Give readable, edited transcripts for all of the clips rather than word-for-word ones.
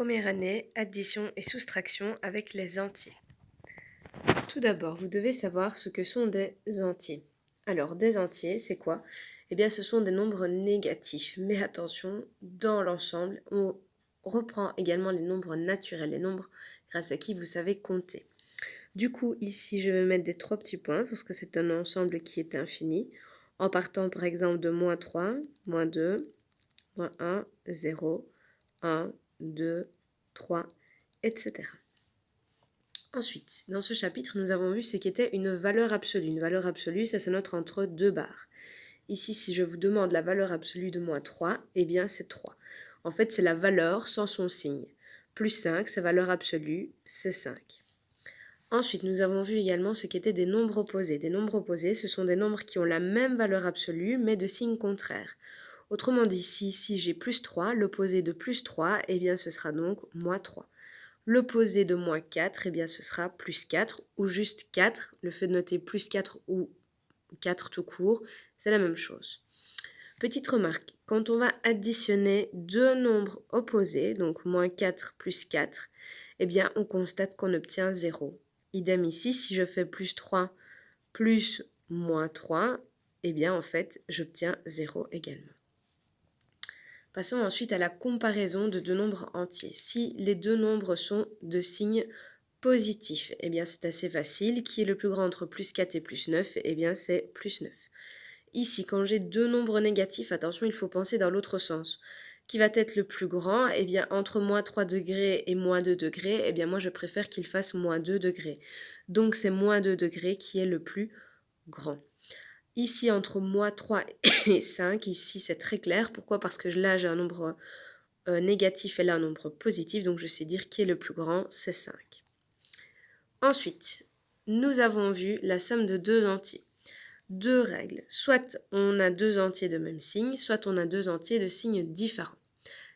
Première année, addition et soustraction avec les entiers. Tout d'abord, vous devez savoir ce que sont des entiers. Alors, des entiers, c'est quoi? Eh bien, ce sont des nombres négatifs. Mais attention, dans l'ensemble, on reprend également les nombres naturels, les nombres grâce à qui vous savez compter. Du coup, ici, je vais mettre des 3 petits points parce que c'est un ensemble qui est infini. En partant, par exemple, de -3, -2, -1, 0, 1, 2, 3, etc. Ensuite, dans ce chapitre, nous avons vu ce qu'était une valeur absolue. Une valeur absolue, ça c'est notre entre deux barres. Ici, si je vous demande la valeur absolue de -3, eh bien c'est 3. En fait, c'est la valeur sans son signe. Plus 5, sa valeur absolue, c'est 5. Ensuite, nous avons vu également ce qu'étaient des nombres opposés. Des nombres opposés, ce sont des nombres qui ont la même valeur absolue, mais de signe contraire. Autrement dit, si j'ai plus 3, l'opposé de plus 3, eh bien ce sera donc -3. L'opposé de -4, eh bien ce sera plus 4 ou juste 4. Le fait de noter plus 4 ou 4 tout court, c'est la même chose. Petite remarque, quand on va additionner deux nombres opposés, donc -4 plus 4, eh bien on constate qu'on obtient 0. Idem ici, si je fais plus 3 plus -3, eh bien en fait j'obtiens 0 également. Passons ensuite à la comparaison de deux nombres entiers. Si les deux nombres sont de signe positif, eh bien c'est assez facile. Qui est le plus grand entre plus 4 et plus 9? Eh bien c'est plus 9. Ici, quand j'ai deux nombres négatifs, attention, il faut penser dans l'autre sens. Qui va être le plus grand? Eh bien entre -3 degrés et -2 degrés, eh bien moi je préfère qu'il fasse -2 degrés. Donc c'est -2 degrés qui est le plus grand. Ici, entre -3 et 5, ici c'est très clair. Pourquoi? Parce que là j'ai un nombre négatif et là un nombre positif, donc je sais dire qui est le plus grand, c'est 5. Ensuite, nous avons vu la somme de deux entiers. Deux règles, soit on a deux entiers de même signe, soit on a deux entiers de signes différents.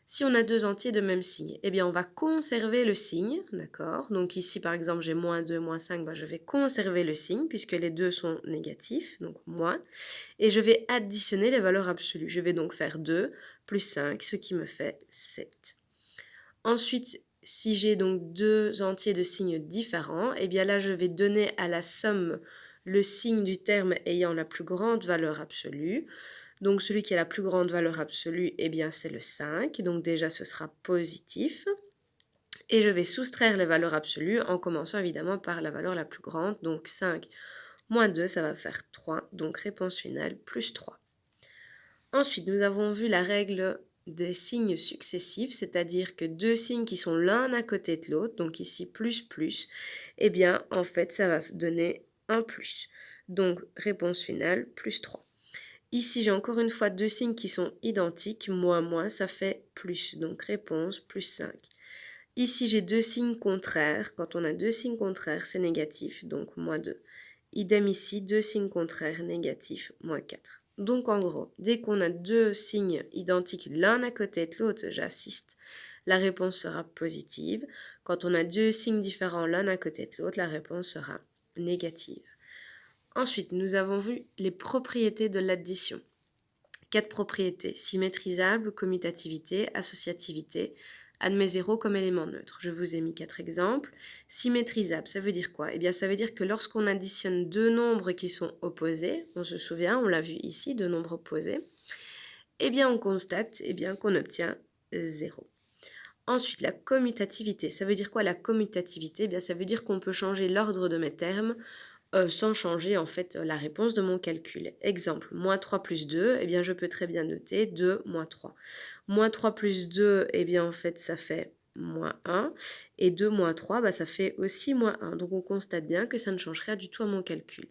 Si on a deux entiers de même signe, eh bien on va conserver le signe, d'accord? Donc ici par exemple j'ai -2, -5, je vais conserver le signe puisque les deux sont négatifs, donc moins, et je vais additionner les valeurs absolues. Je vais donc faire 2 plus 5, ce qui me fait 7. Ensuite, si j'ai donc deux entiers de signes différents, eh bien là je vais donner à la somme le signe du terme ayant la plus grande valeur absolue. Donc celui qui a la plus grande valeur absolue, eh bien c'est le 5, donc déjà ce sera positif. Et je vais soustraire les valeurs absolues en commençant évidemment par la valeur la plus grande, donc 5 moins 2, ça va faire 3, donc réponse finale plus 3. Ensuite, nous avons vu la règle des signes successifs, c'est-à-dire que deux signes qui sont l'un à côté de l'autre, donc ici plus, eh bien en fait ça va donner un plus. Donc réponse finale plus 3. Ici, j'ai encore une fois deux signes qui sont identiques, moins, ça fait plus, donc réponse plus 5. Ici, j'ai deux signes contraires. Quand on a deux signes contraires, c'est négatif, donc -2. Idem ici, deux signes contraires, négatif, -4. Donc en gros, dès qu'on a deux signes identiques l'un à côté de l'autre, j'assiste, la réponse sera positive. Quand on a deux signes différents l'un à côté de l'autre, la réponse sera négative. Ensuite, nous avons vu les propriétés de l'addition. 4 propriétés: symétrisable, commutativité, associativité, admet 0 comme élément neutre. Je vous ai mis 4 exemples. Symétrisable, ça veut dire quoi? Eh bien, ça veut dire que lorsqu'on additionne deux nombres qui sont opposés, on se souvient, on l'a vu ici, deux nombres opposés, eh bien, on constate qu'on obtient 0. Ensuite, la commutativité. Ça veut dire quoi la commutativité? Eh bien, ça veut dire qu'on peut changer l'ordre de mes termes sans changer en fait la réponse de mon calcul. Exemple, -3 plus 2, eh bien je peux très bien noter 2 moins 3. -3 plus 2, eh bien en fait ça fait -1, et 2 moins 3, ça fait aussi -1. Donc on constate bien que ça ne change rien du tout à mon calcul.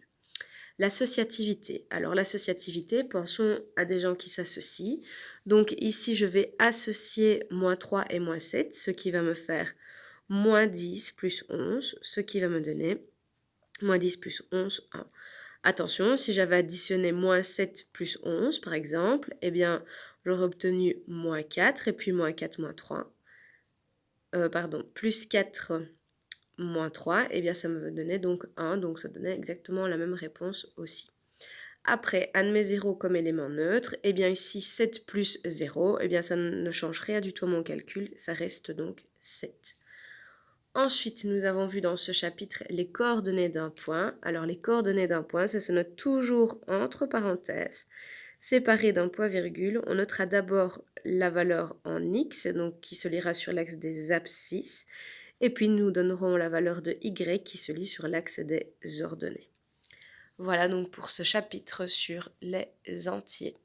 L'associativité. Alors l'associativité, pensons à des gens qui s'associent. Donc ici je vais associer -3 et -7, ce qui va me faire -10 plus 11, ce qui va me donner -10 plus 11, 1. Attention, si j'avais additionné -7 plus 11, par exemple, eh bien, j'aurais obtenu -4, et puis -4, -3. Plus 4, -3, eh bien, ça me donnait donc 1, donc ça donnait exactement la même réponse aussi. Après, admet 0 comme élément neutre, et bien ici 7 plus 0, et bien ça ne change rien du tout à mon calcul, ça reste donc 7. Ensuite, nous avons vu dans ce chapitre les coordonnées d'un point. Alors les coordonnées d'un point, ça se note toujours entre parenthèses, séparé d'un point-virgule. On notera d'abord la valeur en x, donc qui se lira sur l'axe des abscisses, et puis nous donnerons la valeur de y qui se lit sur l'axe des ordonnées. Voilà donc pour ce chapitre sur les entiers.